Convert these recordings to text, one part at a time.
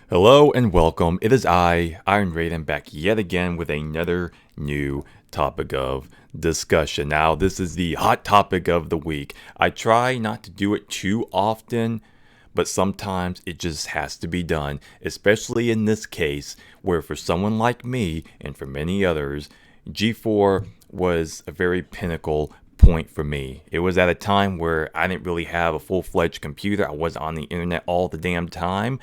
Hello and welcome. It is I, Iron Raiden, back yet again with another new topic of discussion. Now, this is the hot topic of the week. I try not to do it too often, but sometimes it just has to be done, especially in this case, where for someone like me and for many others, G4 was a very pinnacle point for me. It was at a time where I didn't really have a full-fledged computer. I wasn't on the internet all the damn time.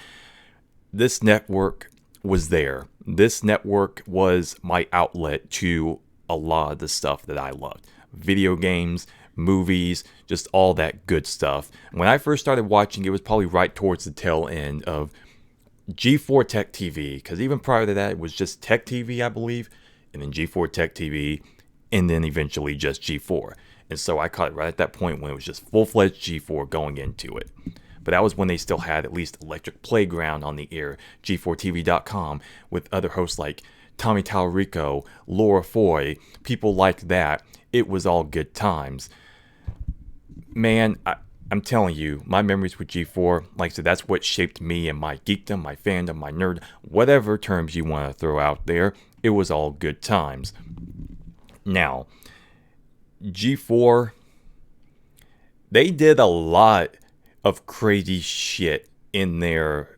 This network was there. This network was my outlet to a lot of the stuff that I loved. Video games, movies, just all that good stuff. When I first started watching, it was probably right towards the tail end of G4 Tech TV, because even prior to that, it was just Tech TV, I believe, and then G4 Tech TV, and then eventually just G4. And so I caught it right at that point when it was just full-fledged G4 going into it. But that was when they still had at least Electric Playground on the air, G4TV.com, with other hosts like Tommy Tallarico, Laura Foy, people like that. It was all good times. Man, I'm telling you, my memories with G4, like I said, that's what shaped me and my geekdom, my fandom, my nerd, whatever terms you want to throw out there. It was all good times. Now, G4, they did a lot of crazy shit in their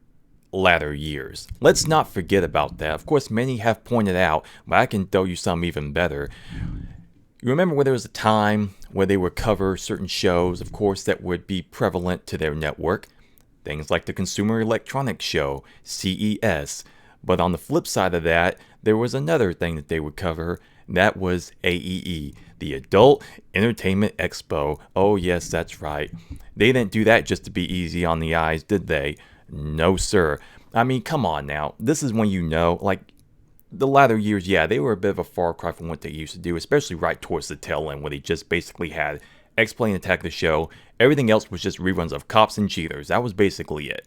latter years. Let's not forget about that. Of course, many have pointed out, but I can tell you something even better. You remember when there was a time where they would cover certain shows, of course, that would be prevalent to their network. Things like the Consumer Electronics Show, CES. But on the flip side of that, there was another thing that they would cover, and that was AEE, the Adult Entertainment Expo. Oh yes, that's right. They didn't do that just to be easy on the eyes, did they? No, sir. I mean, come on now. This is when you know, like, the latter years, yeah, they were a bit of a far cry from what they used to do, especially right towards the tail end, where they just basically had X-Plane Attack the Show. Everything else was just reruns of Cops and Cheaters. That was basically it.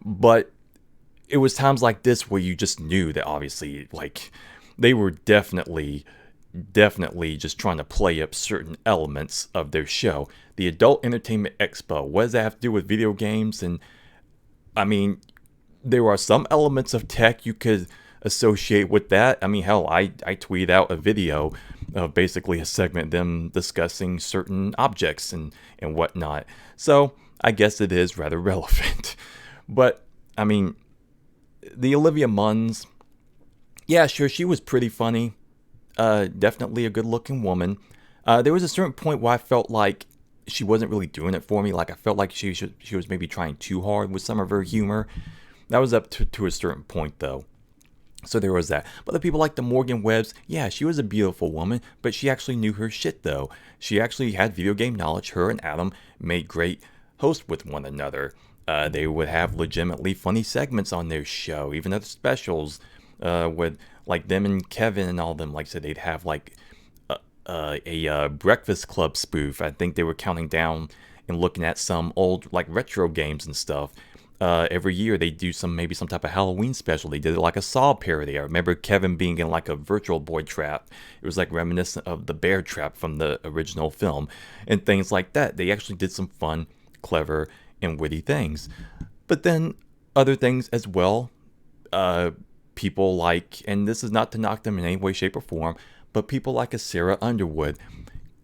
But it was times like this where you just knew that obviously, like, they were definitely just trying to play up certain elements of their show. The Adult Entertainment Expo, what does that have to do with video games? And I mean, there are some elements of tech you could associate with that. I mean, hell, I tweeted out a video of basically a segment them discussing certain objects and whatnot. So I guess it is rather relevant. But I mean, the Olivia Munns, yeah, sure, she was pretty funny. Definitely a good-looking woman. There was a certain point where I felt like she wasn't really doing it for me. Like, I felt like she was maybe trying too hard with some of her humor. That was up to a certain point, though. So there was that. But the people like the Morgan Webbs, yeah, she was a beautiful woman, but she actually knew her shit, though. She actually had video game knowledge. Her and Adam made great hosts with one another. They would have legitimately funny segments on their show, even at the specials, with like them and Kevin and all them. Like I said, they'd have like a Breakfast Club spoof. I think they were counting down and looking at some old like retro games and stuff. Every year they do maybe some type of Halloween special. They did it like a Saw parody. I remember Kevin being in like a Virtual Boy trap. It was like reminiscent of the Bear Trap from the original film and things like that. They actually did some fun, clever, and witty things. But then other things as well. People like, and this is not to knock them in any way, shape, or form, but people like a Sarah Underwood.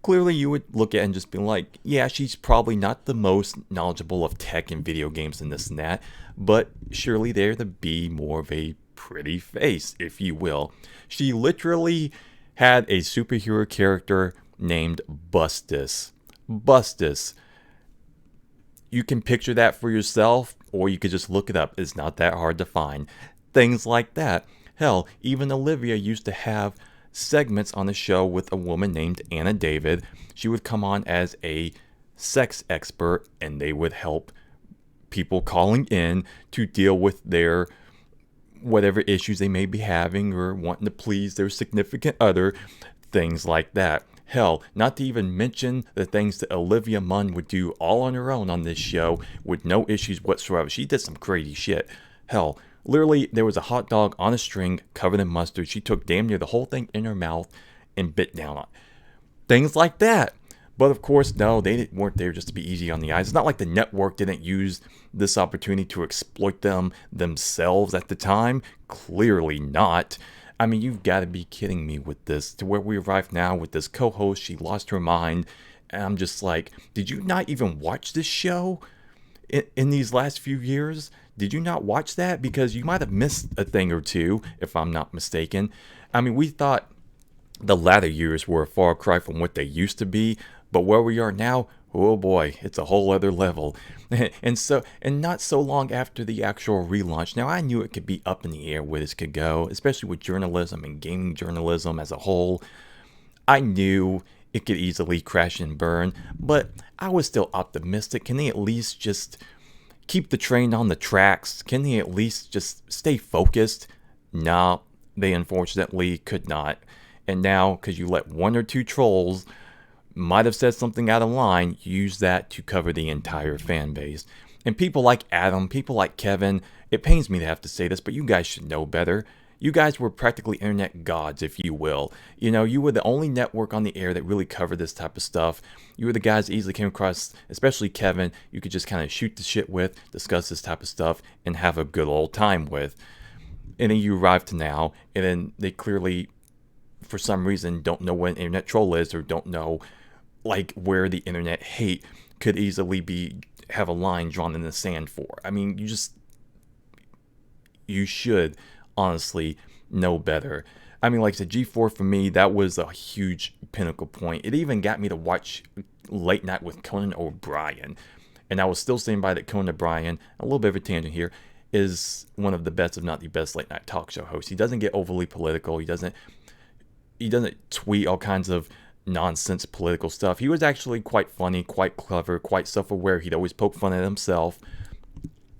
Clearly you would look at and just be like, yeah, she's probably not the most knowledgeable of tech and video games and this and that, but surely there to be more of a pretty face, if you will. She literally had a superhero character named Bustus. Bustus. You can picture that for yourself, or you could just look it up. It's not that hard to find. Things like that. Hell, even Olivia used to have segments on the show with a woman named Anna David. She would come on as a sex expert, and they would help people calling in to deal with their whatever issues they may be having or wanting to please their significant other, things like that. Hell, not to even mention the things that Olivia Munn would do all on her own on this show with no issues whatsoever. She did some crazy shit. Hell, literally, there was a hot dog on a string covered in mustard. She took damn near the whole thing in her mouth and bit down on it. Things like that. But of course, no, weren't there just to be easy on the eyes. It's not like the network didn't use this opportunity to exploit them themselves at the time. Clearly not. I mean, you've got to be kidding me with this. To where we arrive now with this co-host, she lost her mind. And I'm just like, did you not even watch this show in these last few years? Did you not watch that? Because you might have missed a thing or two, if I'm not mistaken. I mean, we thought the latter years were a far cry from what they used to be, but where we are now, oh boy, it's a whole other level. and not so long after the actual relaunch. Now, I knew it could be up in the air where this could go, especially with journalism and gaming journalism as a whole. I knew it could easily crash and burn, but I was still optimistic. Can they at least just keep the train on the tracks? Can they at least just stay focused? No, they unfortunately could not. And now, because you let one or two trolls might have said something out of line, use that to cover the entire fan base. And people like Adam, people like Kevin, it pains me to have to say this, but you guys should know better. You guys were practically internet gods, if you will. You know, you were the only network on the air that really covered this type of stuff. You were the guys that easily came across, especially Kevin, you could just kind of shoot the shit with, discuss this type of stuff, and have a good old time with. And then you arrive to now, and then they clearly, for some reason, don't know what an internet troll is, or don't know, like, where the internet hate could easily have a line drawn in the sand for. I mean, you should honestly know better. I mean, like I said, G4 for me, that was a huge pinnacle point. It even got me to watch Late Night with Conan O'Brien. And I was still standing by that Conan O'Brien, a little bit of a tangent here, is one of the best, if not the best, late night talk show hosts. He doesn't get overly political. He doesn't tweet all kinds of nonsense political stuff. He was actually quite funny, quite clever, quite self-aware. He'd always poke fun at himself.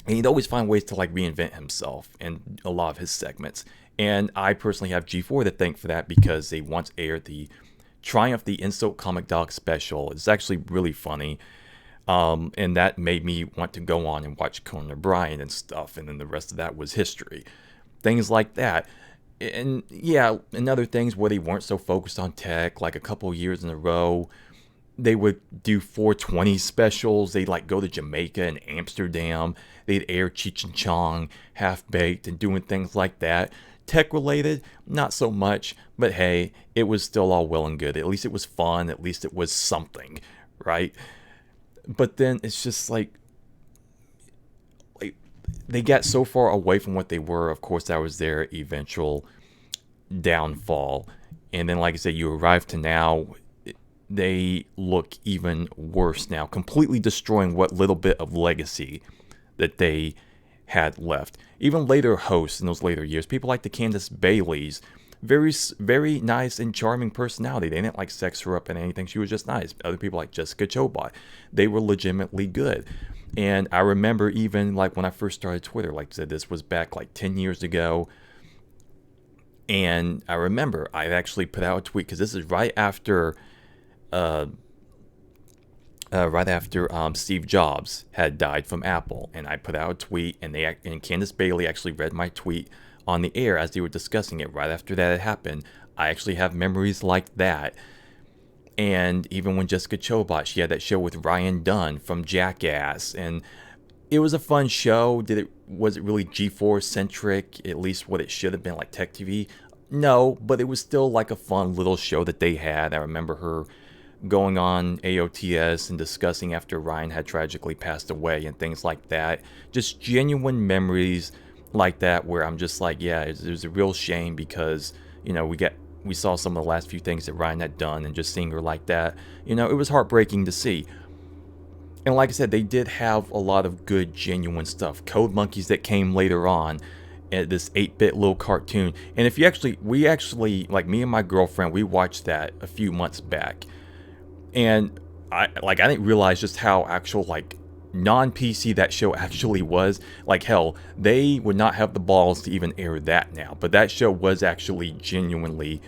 And he'd always find ways to like reinvent himself in a lot of his segments. And I personally have G4 to thank for that, because they once aired the Triumph the Insult Comic Dog special. It's actually really funny. And that made me want to go on and watch Conan O'Brien and stuff. And then the rest of that was history. Things like that. And yeah, and other things where they weren't so focused on tech, like a couple years in a row, they would do 420 specials. They'd like go to Jamaica and Amsterdam. They'd air Cheech and Chong, Half Baked, and doing things like that. Tech related, not so much, but hey, it was still all well and good. At least it was fun. At least it was something, right? But then it's just like they got so far away from what they were. Of course, that was their eventual downfall. And then, like I said, you arrive to now, they look even worse now, completely destroying what little bit of legacy that they had left. Even later hosts in those later years, people like the Candace Baileys, very, very nice and charming personality. They didn't like sex her up and anything. She was just nice. Other people like Jessica Chobot, they were legitimately good. And I remember even like when I first started Twitter, like I said, this was back like 10 years ago. And I remember I actually put out a tweet, because this is right after Steve Jobs had died from Apple. And I put out a tweet, and Candace Bailey actually read my tweet on the air as they were discussing it right after that had happened. I actually have memories like that. And even when Jessica Chobot, she had that show with Ryan Dunn from Jackass, and it was a fun show. Was it really G4 centric, at least what it should have been, like Tech TV? No, but it was still like a fun little show that they had. I remember her going on AOTS and discussing after Ryan had tragically passed away and things like that. Just genuine memories like that, where I'm just like, yeah, it was a real shame, because, you know, we saw some of the last few things that Ryan had done, and just seeing her like that, you know, it was heartbreaking to see. And like I said, they did have a lot of good, genuine stuff. Code Monkeys that came later on, this 8-bit little cartoon. And if you we actually, like me and my girlfriend, we watched that a few months back. And I didn't realize just how actual, like, non-PC that show actually was. Like, hell, they would not have the balls to even air that now. But that show was actually genuinely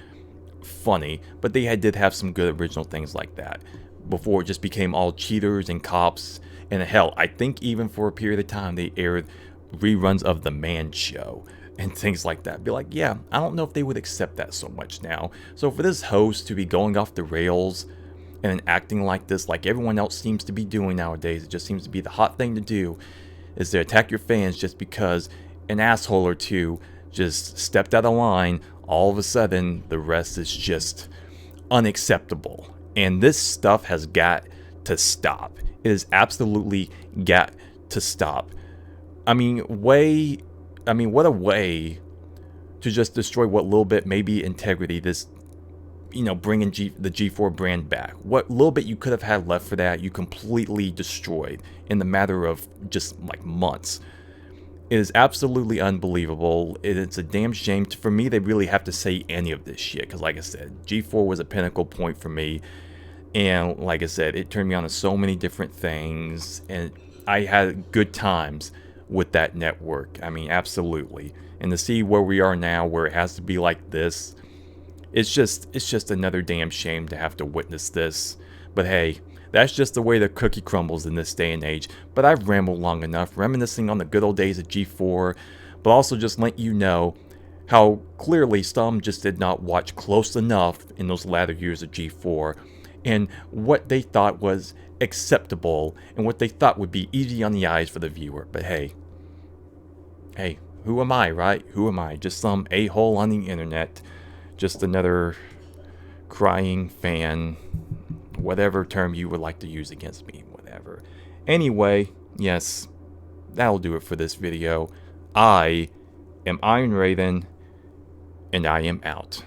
funny. But they did have some good original things like that before it just became all cheaters and cops. And hell, I think even for a period of time they aired reruns of The Man Show and things like that. Be like, yeah, I don't know if they would accept that so much now. So for this host to be going off the rails and then acting like this, like everyone else seems to be doing nowadays. It just seems to be the hot thing to do, is to attack your fans just because an asshole or two just stepped out of line. All of a sudden, the rest is just unacceptable. And this stuff has got to stop. It has absolutely got to stop. I mean, what a way to just destroy what little bit maybe integrity this, bringing the G4 brand back. What little bit you could have had left for that, you completely destroyed in the matter of just like months. It is absolutely unbelievable. It's a damn shame. For me, they really have to say any of this shit, because like I said, G4 was a pinnacle point for me. And like I said, it turned me on to so many different things, and I had good times with that network. I mean, absolutely. And to see where we are now, where it has to be like this, it's just another damn shame to have to witness this. But hey, that's just the way the cookie crumbles in this day and age. But I've rambled long enough, reminiscing on the good old days of G4, but also just let you know how clearly some just did not watch close enough in those latter years of G4, and what they thought was acceptable and what they thought would be easy on the eyes for the viewer. But hey, who am I, right? Who am I? Just some a-hole on the internet. Just another crying fan. Whatever term you would like to use against me. Whatever. Anyway, yes, that'll do it for this video. I am Iron Raven, and I am out.